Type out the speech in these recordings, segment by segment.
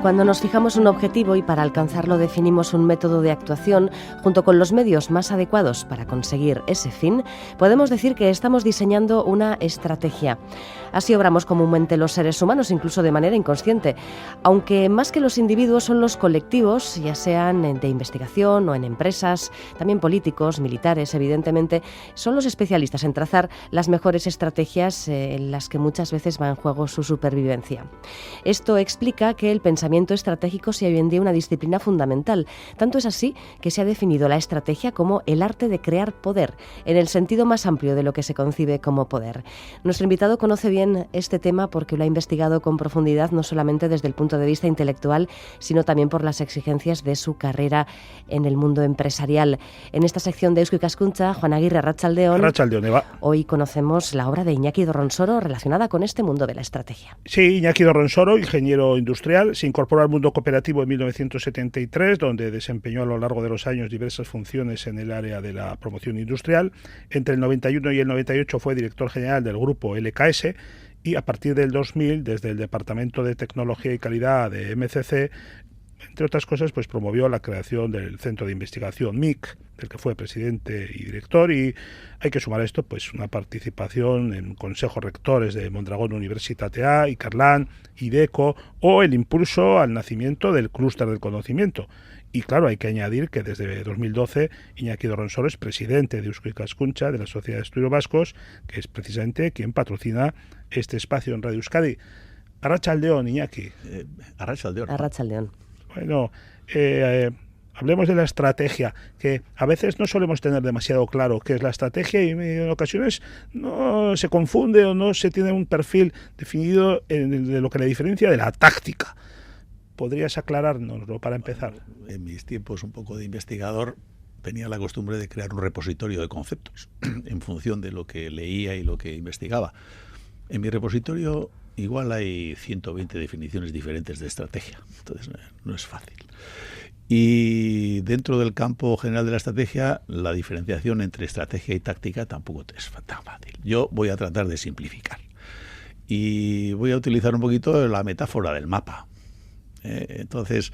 Cuando nos fijamos un objetivo y para alcanzarlo definimos un método de actuación junto con los medios más adecuados para conseguir ese fin, podemos decir que estamos diseñando una estrategia. Así obramos comúnmente los seres humanos, incluso de manera inconsciente, aunque más que los individuos son los colectivos, ya sean de investigación o en empresas, también políticos, militares, evidentemente, son los especialistas en trazar las mejores estrategias en las que muchas veces va en juego su supervivencia. Esto explica que el pensamiento estratégico sea hoy en día una disciplina fundamental. Tanto es así que se ha definido la estrategia como el arte de crear poder, en el sentido más amplio de lo que se concibe como poder. Nuestro invitado conoce bien este tema porque lo ha investigado con profundidad, no solamente desde el punto de vista intelectual, sino también por las exigencias de su carrera en el mundo empresarial. En esta sección de Eusko Ikaskuntza, Juan Aguirre, arratsaldeon. Arratsaldeon, Eva. Hoy conocemos la obra de Iñaki Dorronsoro relacionada con este mundo de la estrategia. Sí, Iñaki Dorronsoro, ingeniero industrial, se incorporó al mundo cooperativo en 1973, donde desempeñó a lo largo de los años diversas funciones en el área de la promoción industrial. Entre el 91 y el 98 fue director general del grupo LKS y a partir del 2000, desde el Departamento de Tecnología y Calidad de MCC, entre otras cosas, pues promovió la creación del Centro de Investigación MIC, del que fue presidente y director, y hay que sumar a esto pues una participación en consejos rectores de Mondragón Universitatea, Icarlan, IDECO, o el impulso al nacimiento del clúster del conocimiento. Y claro, hay que añadir que desde 2012 Iñaki Dorronsoro es presidente de Eusko Ikaskuntza, de la Sociedad de Estudios Vascos, que es precisamente quien patrocina este espacio en Radio Euskadi. Arratsaldeon, Iñaki. Arratsaldeon. Arratsaldeon. Bueno, hablemos de la estrategia, que a veces no solemos tener demasiado claro qué es la estrategia y en ocasiones no se confunde o no se tiene un perfil definido de lo que le diferencia de la táctica. ¿Podrías aclarárnoslo para empezar? Bueno, en mis tiempos un poco de investigador tenía la costumbre de crear un repositorio de conceptos en función de lo que leía y lo que investigaba. En mi repositorio igual hay 120 definiciones diferentes de estrategia, entonces no es fácil. Y dentro del campo general de la estrategia, la diferenciación entre estrategia y táctica tampoco es tan fácil. Yo voy a tratar de simplificar y voy a utilizar un poquito la metáfora del mapa. Entonces,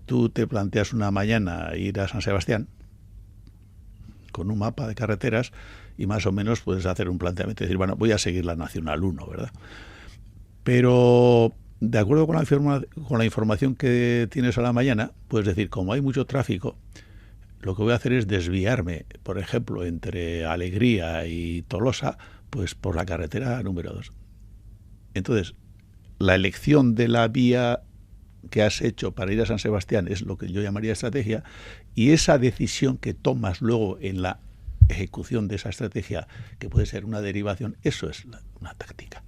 tú te planteas una mañana ir a San Sebastián con un mapa de carreteras y más o menos puedes hacer un planteamiento y decir, bueno, voy a seguir la Nacional 1, ¿verdad? Pero de acuerdo con la información que tienes a la mañana, puedes decir, como hay mucho tráfico, lo que voy a hacer es desviarme, por ejemplo, entre Alegría y Tolosa, pues por la carretera número 2. Entonces, la elección de la vía que has hecho para ir a San Sebastián es lo que yo llamaría estrategia, y esa decisión que tomas luego en la ejecución de esa estrategia, que puede ser una derivación, eso es una táctica.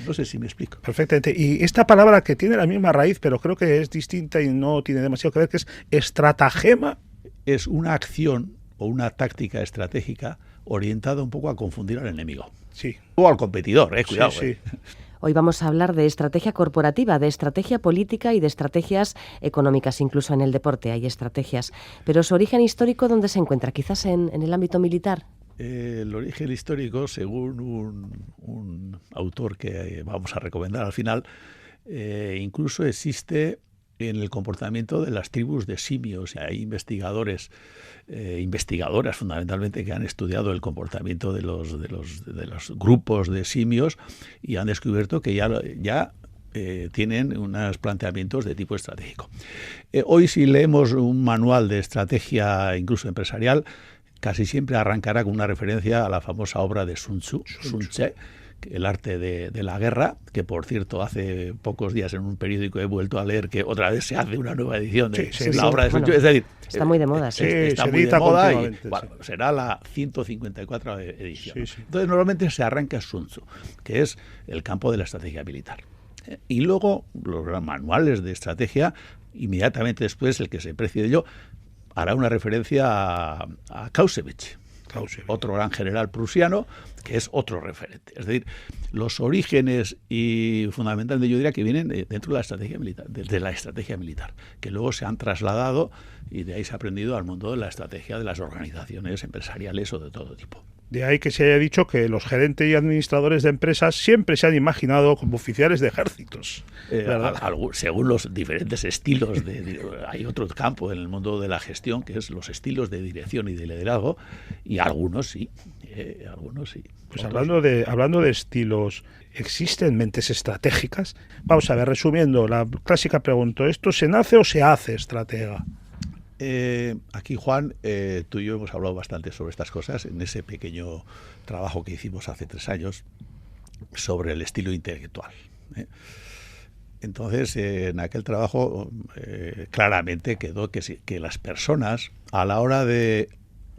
No sé si me explico. Perfectamente. Y esta palabra que tiene la misma raíz, pero creo que es distinta y no tiene demasiado que ver, que es estratagema. Es una acción o una táctica estratégica orientada un poco a confundir al enemigo. Sí. O al competidor, cuidado. Sí. Hoy vamos a hablar de estrategia corporativa, de estrategia política y de estrategias económicas. Incluso en el deporte hay estrategias. Pero su origen histórico, ¿dónde se encuentra? ¿Quizás en el ámbito militar? El origen histórico, según un autor que vamos a recomendar al final, incluso existe en el comportamiento de las tribus de simios. Hay investigadores, investigadoras fundamentalmente, que han estudiado el comportamiento de los grupos de simios y han descubierto que ya tienen unos planteamientos de tipo estratégico. Hoy, si leemos un manual de estrategia, incluso empresarial, casi siempre arrancará con una referencia a la famosa obra de Sun Tzu, El arte de la guerra, que por cierto hace pocos días en un periódico he vuelto a leer que otra vez se hace una nueva edición de la obra de Sun Tzu. Bueno, es decir, está muy de moda. Está muy de moda y será la 154 edición. Sí. Entonces normalmente se arranca Sun Tzu, que es el campo de la estrategia militar. Y luego los manuales de estrategia, inmediatamente después el que se precie de ello, hará una referencia a Clausewitz, otro gran general prusiano, que es otro referente. Es decir, los orígenes y fundamentalmente yo diría que vienen dentro de la estrategia militar, de la estrategia militar, que luego se han trasladado y de ahí se ha aprendido al mundo de la estrategia de las organizaciones empresariales o de todo tipo. De ahí que se haya dicho que los gerentes y administradores de empresas siempre se han imaginado como oficiales de ejércitos. Según los diferentes estilos, hay otro campo en el mundo de la gestión que es los estilos de dirección y de liderazgo, y algunos sí. Pues hablando de estilos, ¿existen mentes estratégicas? Vamos a ver, resumiendo, la clásica pregunta, ¿esto se nace o se hace estratega? Aquí, Juan, tú y yo hemos hablado bastante sobre estas cosas en ese pequeño trabajo que hicimos hace 3 años sobre el estilo intelectual. Entonces, en aquel trabajo claramente quedó que las personas, a la hora de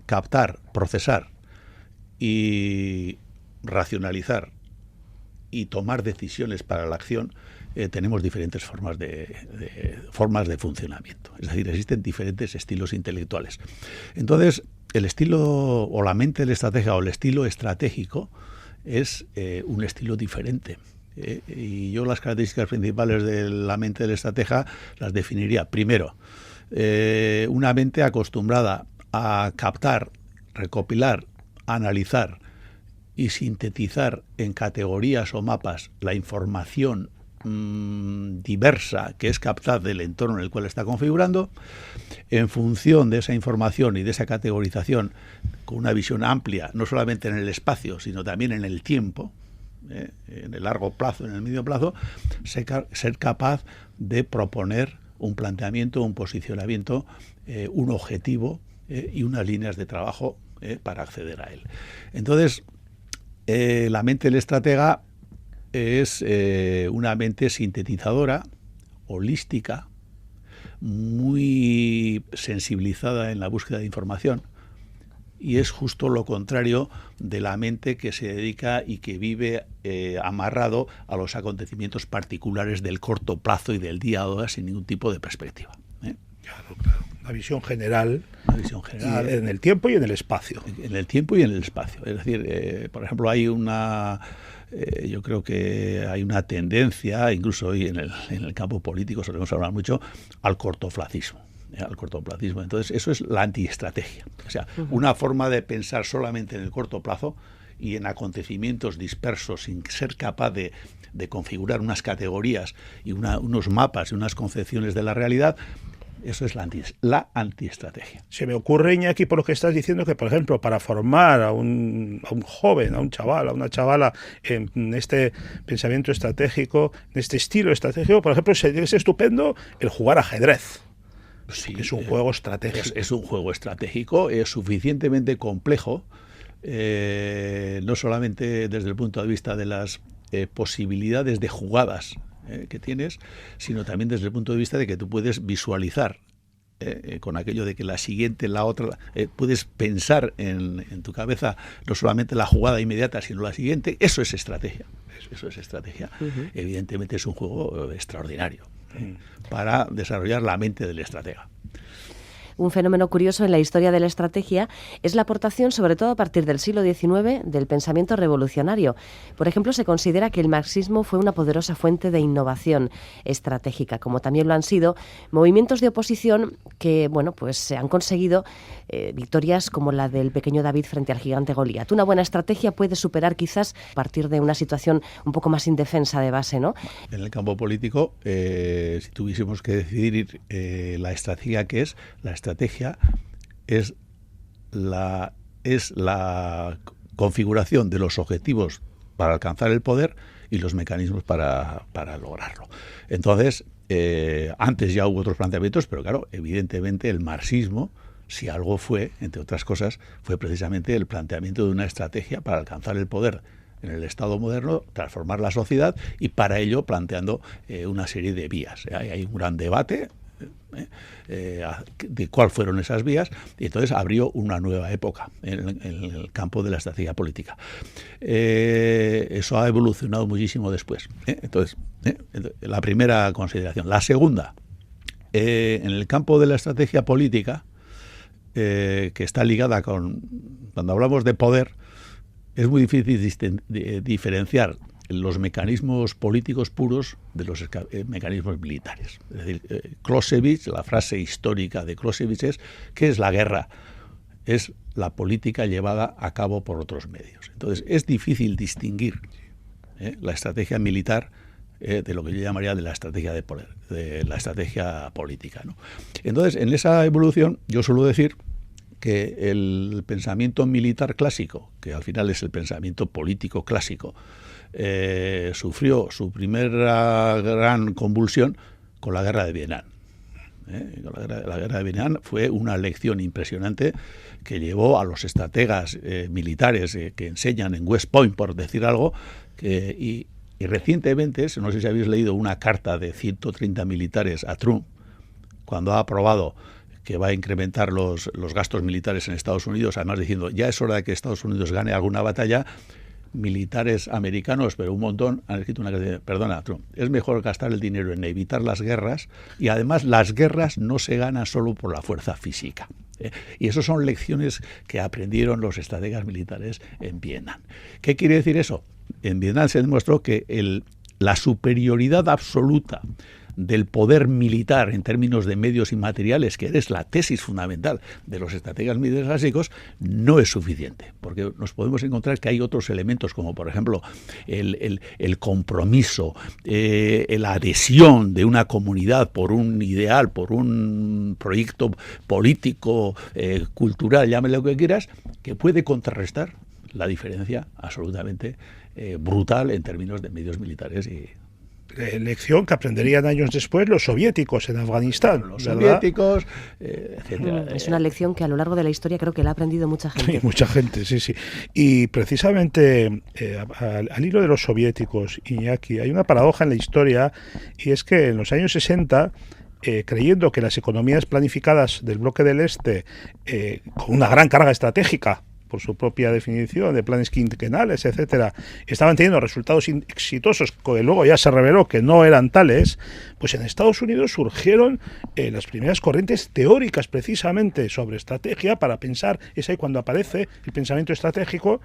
captar, procesar y racionalizar y tomar decisiones para la acción, tenemos diferentes formas de funcionamiento. Es decir, existen diferentes estilos intelectuales. Entonces, el estilo o la mente del estratega o el estilo estratégico es un estilo diferente. Y yo las características principales de la mente del estratega las definiría. Primero, una mente acostumbrada a captar, recopilar, analizar y sintetizar en categorías o mapas la información diversa que es captada del entorno en el cual está configurando, en función de esa información y de esa categorización, con una visión amplia, no solamente en el espacio, sino también en el tiempo, en el largo plazo, en el medio plazo, ser capaz de proponer un planteamiento, un posicionamiento, un objetivo y unas líneas de trabajo para acceder a él. Entonces, la mente del estratega es una mente sintetizadora, holística, muy sensibilizada en la búsqueda de información, y es justo lo contrario de la mente que se dedica y que vive amarrado a los acontecimientos particulares del corto plazo y del día a día sin ningún tipo de perspectiva. Claro. Una visión general. En el tiempo y en el espacio. En el tiempo y en el espacio. Es decir, por ejemplo, hay yo creo que hay una tendencia, incluso hoy en el campo político solemos hablar mucho, al cortoplacismo. Entonces, eso es la antiestrategia. O sea, una forma de pensar solamente en el corto plazo y en acontecimientos dispersos sin ser capaz de configurar unas categorías y unos mapas y unas concepciones de la realidad. Eso es la antiestrategia. Se me ocurre, Iñaki, por lo que estás diciendo, que, por ejemplo, para formar a un joven, a un chaval, a una chavala en este pensamiento estratégico, en este estilo estratégico, por ejemplo, es estupendo el jugar ajedrez. Sí, es un juego estratégico. Es un juego estratégico, es suficientemente complejo, no solamente desde el punto de vista de las posibilidades de jugadas que tienes, sino también desde el punto de vista de que tú puedes visualizar con aquello de que la siguiente, la otra, puedes pensar en tu cabeza no solamente la jugada inmediata, sino la siguiente. Eso es estrategia. Evidentemente es un juego extraordinario para desarrollar la mente del estratega. Un fenómeno curioso en la historia de la estrategia es la aportación, sobre todo a partir del siglo XIX, del pensamiento revolucionario. Por ejemplo, se considera que el marxismo fue una poderosa fuente de innovación estratégica, como también lo han sido movimientos de oposición que, pues se han conseguido victorias como la del pequeño David frente al gigante Goliat. Una buena estrategia puede superar quizás a partir de una situación un poco más indefensa de base, ¿no? En el campo político, si tuviésemos que decidir la estrategia que es, la estrategia es la configuración de los objetivos para alcanzar el poder y los mecanismos para lograrlo. Entonces, antes ya hubo otros planteamientos, pero claro, evidentemente el marxismo, si algo fue, entre otras cosas, fue precisamente el planteamiento de una estrategia para alcanzar el poder en el Estado moderno, transformar la sociedad, y para ello planteando una serie de vías. Hay un gran debate de cuáles fueron esas vías, y entonces abrió una nueva época en el campo de la estrategia política. Eso ha evolucionado muchísimo después. Entonces, la primera consideración. La segunda, en el campo de la estrategia política, que está ligada con, cuando hablamos de poder, es muy difícil diferenciar los mecanismos políticos puros de los mecanismos militares. Es decir, Clausewitz, la frase histórica de Clausewitz es: ¿qué es la guerra? Es la política llevada a cabo por otros medios. Entonces, es difícil distinguir la estrategia militar de lo que yo llamaría de la estrategia de poder, de la estrategia política, ¿no? Entonces, en esa evolución, yo suelo decir que el pensamiento militar clásico, que al final es el pensamiento político clásico, sufrió su primera gran convulsión con la guerra de Vietnam. La guerra de Vietnam fue una lección impresionante que llevó a los estrategas militares que enseñan en West Point, por decir algo, y recientemente, no sé si habéis leído una carta de 130 militares a Trump, cuando ha aprobado que va a incrementar los gastos militares en Estados Unidos, además diciendo: ya es hora de que Estados Unidos gane alguna batalla. Militares americanos, pero un montón, han escrito una carta: perdona, Trump, es mejor gastar el dinero en evitar las guerras, y además las guerras no se ganan solo por la fuerza física. Y esas son lecciones que aprendieron los estrategas militares en Vietnam. ¿Qué quiere decir eso? En Vietnam se demostró que la superioridad absoluta del poder militar en términos de medios y materiales, que es la tesis fundamental de los estrategas militares clásicos, no es suficiente, porque nos podemos encontrar que hay otros elementos, como por ejemplo el compromiso, la adhesión de una comunidad por un ideal, por un proyecto político, cultural, llámale lo que quieras, que puede contrarrestar la diferencia absolutamente brutal en términos de medios militares y lección que aprenderían años después los soviéticos en Afganistán. Los soviéticos, etcétera. Es una lección que a lo largo de la historia creo que la ha aprendido mucha gente. Sí, mucha gente, sí, sí. Y precisamente al hilo de los soviéticos, Iñaki, hay una paradoja en la historia, y es que en los años 60... creyendo que las economías planificadas del bloque del Este, con una gran carga estratégica, por su propia definición, de planes quinquenales, etcétera, estaban teniendo resultados exitosos, que luego ya se reveló que no eran tales, pues en Estados Unidos surgieron las primeras corrientes teóricas precisamente sobre estrategia para pensar, es ahí cuando aparece el pensamiento estratégico,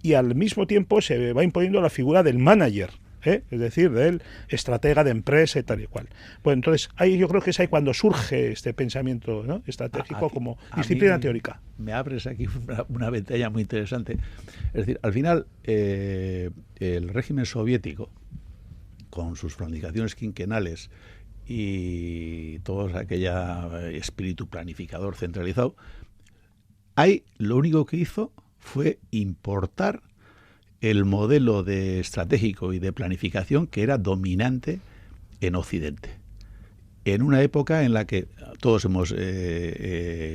y al mismo tiempo se va imponiendo la figura del manager, es decir, del estratega de empresa y tal y cual. Bueno, entonces ahí yo creo que es ahí cuando surge este pensamiento, ¿no?, estratégico como disciplina teórica. Me abres aquí una ventana muy interesante. Es decir, al final el régimen soviético, con sus planificaciones quinquenales y todo aquella espíritu planificador centralizado, lo único que hizo fue importar el modelo de estratégico y de planificación que era dominante en Occidente, en una época en la que todos hemos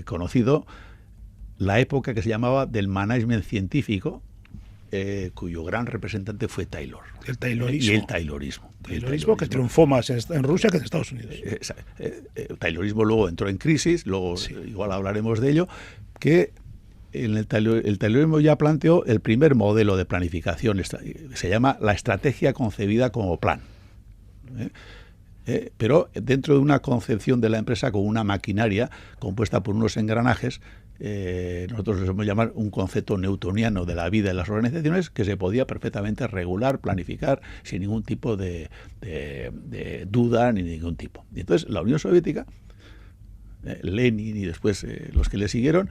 conocido la época que se llamaba del management científico, cuyo gran representante fue Taylor. El Taylorismo. Y el Taylorismo. Taylorismo que triunfó más en Rusia que en Estados Unidos. El Taylorismo luego entró en crisis, luego sí, igual hablaremos de ello, que el Taylorismo ya planteó el primer modelo de planificación, se llama la estrategia concebida como plan, pero dentro de una concepción de la empresa con una maquinaria compuesta por unos engranajes. Nosotros les vamos a llamar un concepto newtoniano de la vida en las organizaciones, que se podía perfectamente regular, planificar sin ningún tipo de duda ni ningún tipo. Y entonces la Unión Soviética, Lenin y después los que le siguieron,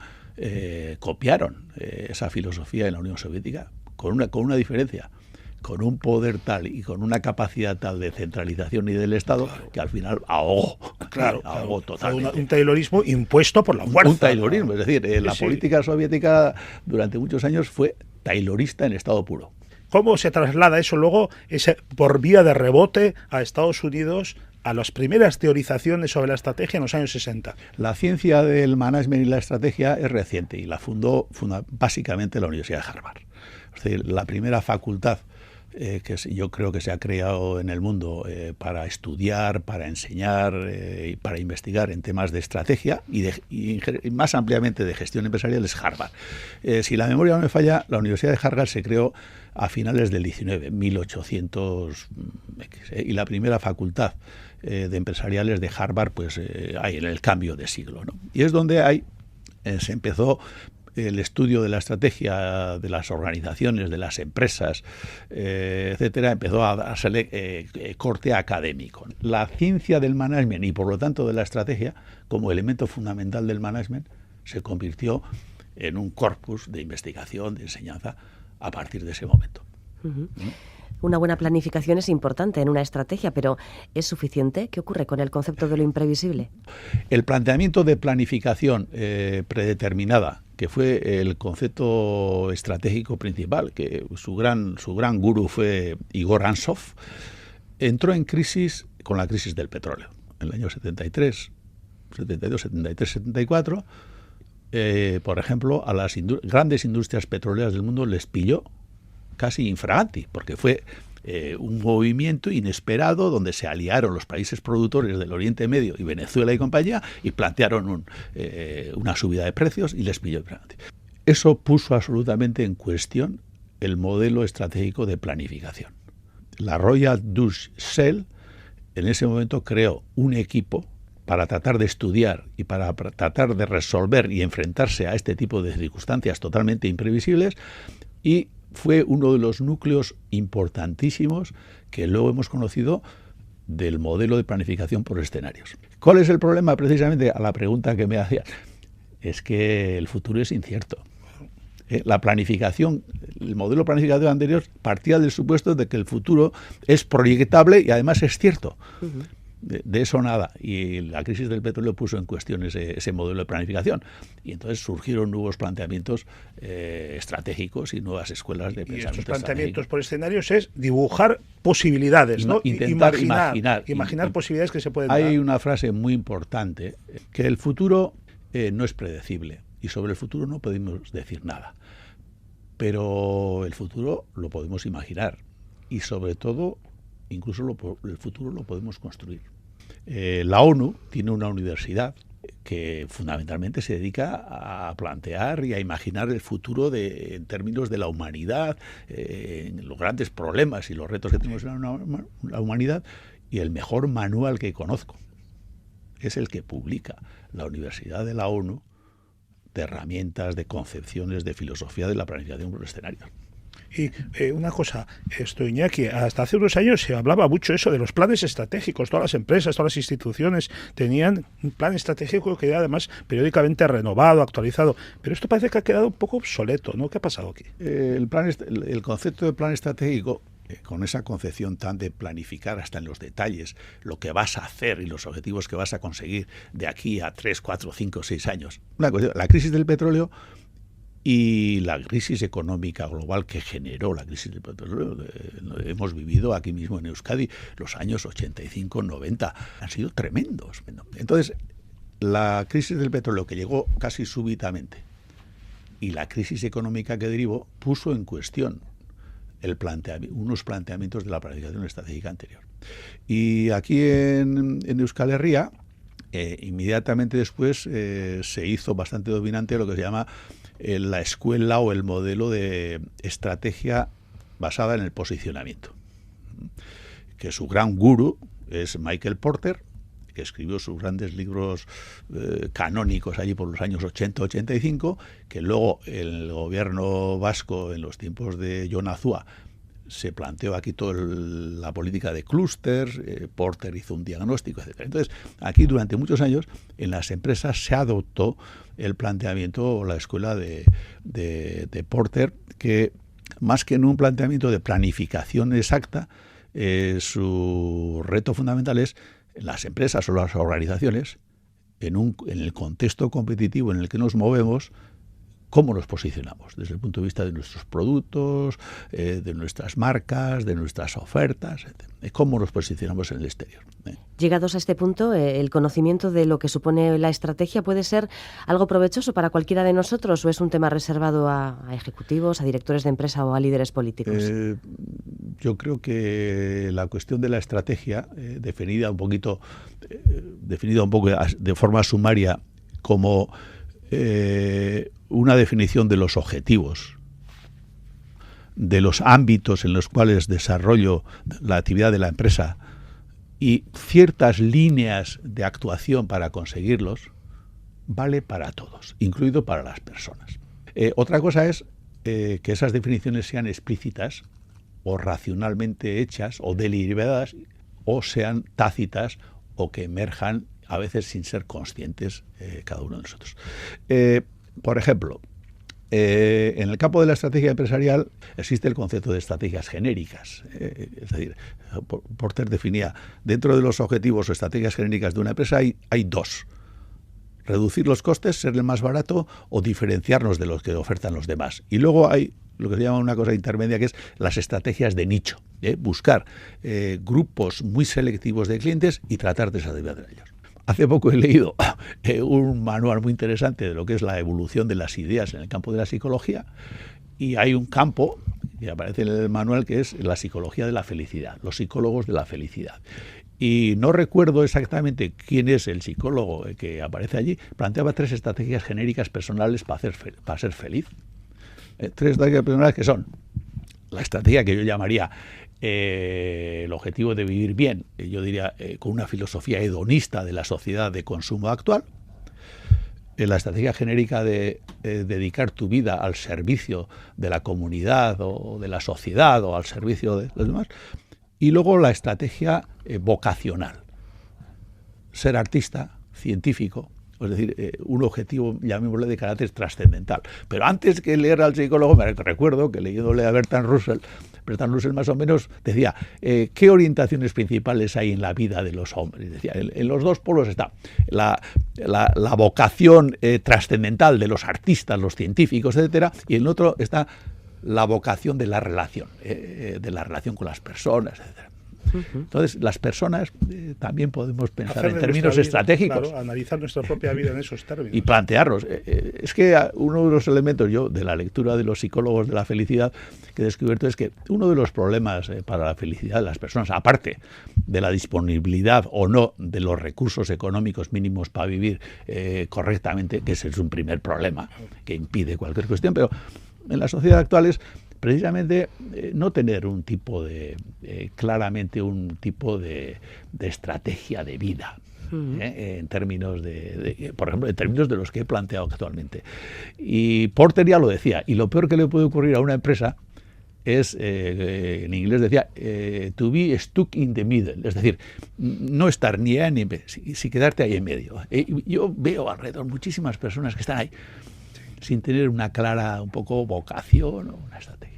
copiaron esa filosofía en la Unión Soviética con una diferencia, con un poder tal y con una capacidad tal de centralización y del Estado, que al final ahogó totalmente. Un taylorismo impuesto por la fuerza. Un taylorismo, es decir, la política soviética durante muchos años fue taylorista en estado puro. ¿Cómo se traslada eso luego, por vía de rebote, a Estados Unidos, a las primeras teorizaciones sobre la estrategia en los años 60? La ciencia del management y la estrategia es reciente y la fundó básicamente la Universidad de Harvard. Es decir, la primera facultad que yo creo que se ha creado en el mundo para estudiar, para enseñar y para investigar en temas de estrategia y más ampliamente de gestión empresarial es Harvard. Si la memoria no me falla, la Universidad de Harvard se creó a finales del 19, 1800, y la primera facultad de empresariales de Harvard, pues hay en el cambio de siglo, ¿no? Y es donde se empezó el estudio de la estrategia de las organizaciones, de las empresas, etcétera, empezó a hacerle corte académico. La ciencia del management y por lo tanto de la estrategia, como elemento fundamental del management, se convirtió en un corpus de investigación, de enseñanza a partir de ese momento. Uh-huh. Una buena planificación es importante en una estrategia, pero ¿es suficiente? ¿Qué ocurre con el concepto de lo imprevisible? El planteamiento de planificación predeterminada, que fue el concepto estratégico principal, que su gran gurú fue Igor Ansov, entró en crisis con la crisis del petróleo. En el año 73, 72, 73, 74, por ejemplo, a las grandes industrias petroleras del mundo les pilló casi infraganti, porque fue un movimiento inesperado donde se aliaron los países productores del Oriente Medio y Venezuela y compañía y plantearon una subida de precios y les pilló infraganti. Eso puso absolutamente en cuestión el modelo estratégico de planificación. La Royal Dutch Shell en ese momento creó un equipo para tratar de estudiar y para tratar de resolver y enfrentarse a este tipo de circunstancias totalmente imprevisibles, y fue uno de los núcleos importantísimos que luego hemos conocido del modelo de planificación por escenarios. ¿Cuál es el problema? Precisamente a la pregunta que me hacías, es que el futuro es incierto. La planificación, el modelo de planificación anterior partía del supuesto de que el futuro es proyectable y además es cierto. Uh-huh. De eso nada, y la crisis del petróleo puso en cuestión ese modelo de planificación, y entonces surgieron nuevos planteamientos estratégicos y nuevas escuelas de pensamiento. Y estos planteamientos por escenarios es dibujar posibilidades, ¿no? Intentar imaginar posibilidades que se pueden dar. Hay una frase muy importante, que el futuro no es predecible, y sobre el futuro no podemos decir nada, pero el futuro lo podemos imaginar, y sobre todo incluso el futuro lo podemos construir. La ONU tiene una universidad que fundamentalmente se dedica a plantear y a imaginar el futuro en términos de la humanidad, los grandes problemas y los retos que tenemos en la humanidad, y el mejor manual que conozco es el que publica la Universidad de la ONU de herramientas, de concepciones, de filosofía de la planificación por escenarios. Y una cosa, Iñaki, hasta hace unos años se hablaba mucho eso de los planes estratégicos. Todas las empresas, todas las instituciones tenían un plan estratégico que era además periódicamente renovado, actualizado. Pero esto parece que ha quedado un poco obsoleto, ¿no? ¿Qué ha pasado aquí? El concepto de plan estratégico, con esa concepción tan de planificar hasta en los detalles lo que vas a hacer y los objetivos que vas a conseguir de aquí a 3, 4, 5, 6 años. La crisis del petróleo y la crisis económica global que generó la crisis del petróleo, hemos vivido aquí mismo en Euskadi los años 85, 90, han sido tremendos. Entonces, la crisis del petróleo, que llegó casi súbitamente, y la crisis económica que derivó, puso en cuestión unos planteamientos de la planificación estratégica anterior. Y aquí en Euskal Herria, inmediatamente después se hizo bastante dominante lo que se llama la escuela o el modelo de estrategia basada en el posicionamiento, que su gran gurú es Michael Porter, que escribió sus grandes libros canónicos allí por los años 80-85, que luego el gobierno vasco en los tiempos de Jon Azúa se planteó aquí toda la política de clústeres, Porter hizo un diagnóstico, etc. Entonces, aquí durante muchos años en las empresas se adoptó el planteamiento o la escuela de Porter, que más que en un planteamiento de planificación exacta, su reto fundamental es las empresas o las organizaciones, en el contexto competitivo en el que nos movemos, cómo nos posicionamos desde el punto de vista de nuestros productos, de nuestras marcas, de nuestras ofertas, etc. Cómo nos posicionamos en el exterior. Llegados a este punto, el conocimiento de lo que supone la estrategia puede ser algo provechoso para cualquiera de nosotros, o es un tema reservado a ejecutivos, a directores de empresa o a líderes políticos. Yo creo que la cuestión de la estrategia, definida un poco de forma sumaria como una definición de los objetivos, de los ámbitos en los cuales desarrollo la actividad de la empresa y ciertas líneas de actuación para conseguirlos, vale para todos, incluido para las personas. Otra cosa es que esas definiciones sean explícitas o racionalmente hechas o deliberadas, o sean tácitas o que emerjan a veces sin ser conscientes cada uno de nosotros. Por ejemplo, en el campo de la estrategia empresarial existe el concepto de estrategias genéricas. Es decir, Porter definía, dentro de los objetivos o estrategias genéricas de una empresa hay dos: reducir los costes, ser el más barato, o diferenciarnos de los que ofertan los demás. Y luego hay lo que se llama una cosa intermedia, que es las estrategias de nicho, buscar grupos muy selectivos de clientes y tratar de satisfacer a ellos. Hace poco he leído un manual muy interesante de lo que es la evolución de las ideas en el campo de la psicología, y hay un campo que aparece en el manual que es la psicología de la felicidad, los psicólogos de la felicidad. Y no recuerdo exactamente quién es el psicólogo que aparece allí. Planteaba 3 estrategias genéricas personales para ser feliz. 3 estrategias personales que son la estrategia que yo llamaría el objetivo de vivir bien, yo diría con una filosofía hedonista de la sociedad de consumo actual. La estrategia genérica de dedicar tu vida al servicio de la comunidad o de la sociedad o al servicio de los demás. Y luego la estrategia vocacional, ser artista, científico, es decir, un objetivo, llamémosle, de carácter trascendental. Pero antes que leer al psicólogo, me recuerdo que leyéndole a Bertrand Russell más o menos decía, ¿qué orientaciones principales hay en la vida de los hombres? Decía, en los dos polos está la vocación trascendental de los artistas, los científicos, etcétera, y en el otro está la vocación de la relación con las personas, etcétera. Entonces, las personas también podemos pensar en términos estratégicos. Claro, analizar nuestra propia vida en esos términos. Y plantearnos. Es que uno de los elementos de la lectura de los psicólogos de la felicidad que he descubierto es que uno de los problemas para la felicidad de las personas, aparte de la disponibilidad o no de los recursos económicos mínimos para vivir correctamente, que ese es un primer problema que impide cualquier cuestión, pero en la sociedad actual es precisamente no tener un tipo claramente un tipo de estrategia de vida, en términos por ejemplo, en términos de los que he planteado actualmente. Y Porter ya lo decía, y lo peor que le puede ocurrir a una empresa es, en inglés decía, to be stuck in the middle, es decir, no estar ni A ni B, si quedarte ahí en medio. Yo veo alrededor muchísimas personas que están ahí sin tener una clara, un poco, vocación o una estrategia.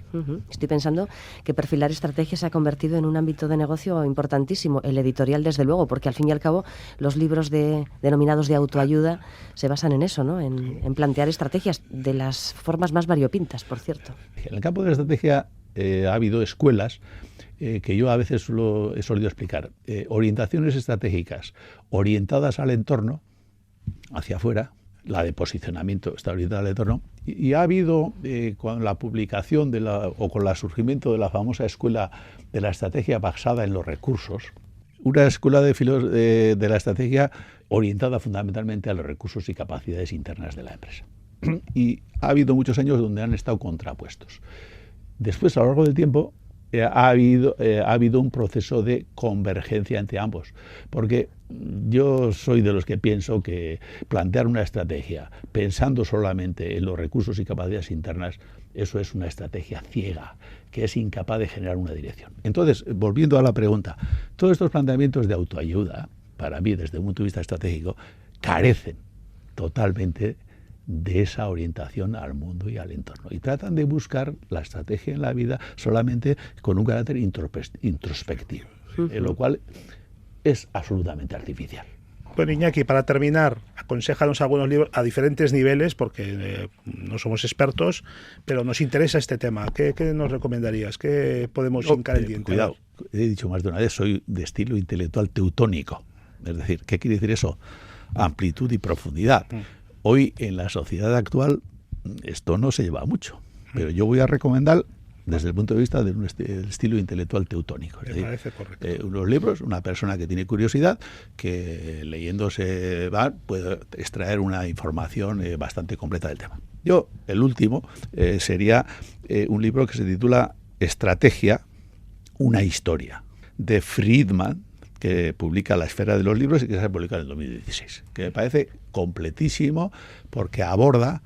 Estoy pensando que perfilar estrategias se ha convertido en un ámbito de negocio importantísimo, el editorial desde luego, porque al fin y al cabo los libros denominados de autoayuda se basan en eso, ¿no? En plantear estrategias de las formas más variopintas, por cierto. En el campo de la estrategia ha habido escuelas que yo a veces he solido explicar, orientaciones estratégicas orientadas al entorno, hacia afuera. La de posicionamiento está orientada al entorno, y ha habido, con la publicación o con el surgimiento de la famosa escuela de la estrategia basada en los recursos, una escuela de la estrategia orientada fundamentalmente a los recursos y capacidades internas de la empresa. Y ha habido muchos años donde han estado contrapuestos. Después, a lo largo del tiempo, ha habido un proceso de convergencia entre ambos, porque yo soy de los que pienso que plantear una estrategia pensando solamente en los recursos y capacidades internas, eso es una estrategia ciega, que es incapaz de generar una dirección. Entonces, volviendo a la pregunta, todos estos planteamientos de autoayuda, para mí, desde un punto de vista estratégico, carecen totalmente de esa orientación al mundo y al entorno, y tratan de buscar la estrategia en la vida solamente con un carácter introspectivo, lo cual es absolutamente artificial. Bueno, Iñaki, para terminar, aconséjanos algunos libros a diferentes niveles, porque no somos expertos, pero nos interesa este tema. ¿Qué nos recomendarías? ¿Qué podemos hincar el diente? Cuidado, he dicho más de una vez, soy de estilo intelectual teutónico. Es decir, ¿qué quiere decir eso? Amplitud y profundidad. Hoy, en la sociedad actual, esto no se lleva mucho, pero yo voy a recomendar desde el punto de vista de un estilo intelectual teutónico. Me parece correcto. Unos libros, una persona que tiene curiosidad, que leyéndose puede extraer una información bastante completa del tema. Yo, el último, sería un libro que se titula Estrategia, una historia, de Friedman, que publica La Esfera de los Libros y que se ha publicado en el 2016, que me parece completísimo porque aborda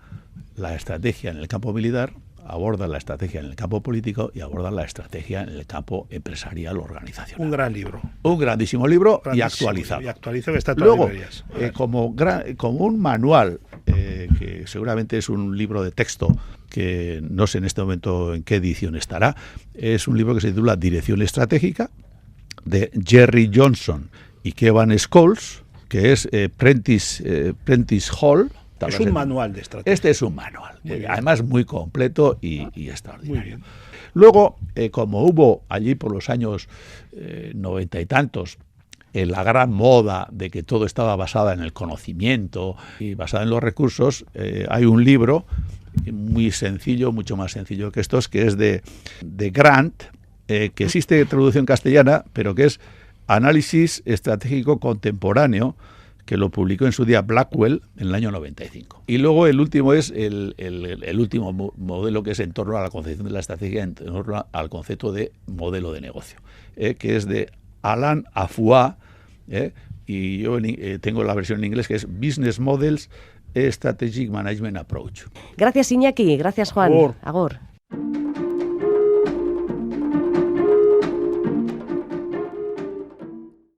la estrategia en el campo militar, aborda la estrategia en el campo político y aborda la estrategia en el campo empresarial organizacional. Un gran libro. Un grandísimo libro y actualizado. Y actualizado, que está en todas Luego, las librerías. como un manual, que seguramente es un libro de texto, que no sé en este momento en qué edición estará, es un libro que se titula Dirección Estratégica, de Jerry Johnson y Kevin Scholes, que es Prentice Hall. Es un manual de estrategia. Este es un manual, además muy completo y extraordinario. Muy bien. Luego, como hubo allí por los años 90 y tantos, la gran moda de que todo estaba basado en el conocimiento y basado en los recursos, hay un libro muy sencillo, mucho más sencillo que estos, que es de Grant, que existe traducción castellana, pero que es Análisis Estratégico Contemporáneo, que lo publicó en su día Blackwell en el año 95. Y luego el último es el último modelo, que es en torno a la concepción de la estrategia, en torno al concepto de modelo de negocio, que es de Alan Afua, y yo tengo la versión en inglés, que es Business Models Strategic Management Approach. Gracias, Iñaki. Gracias, Juan. Agur. Agur.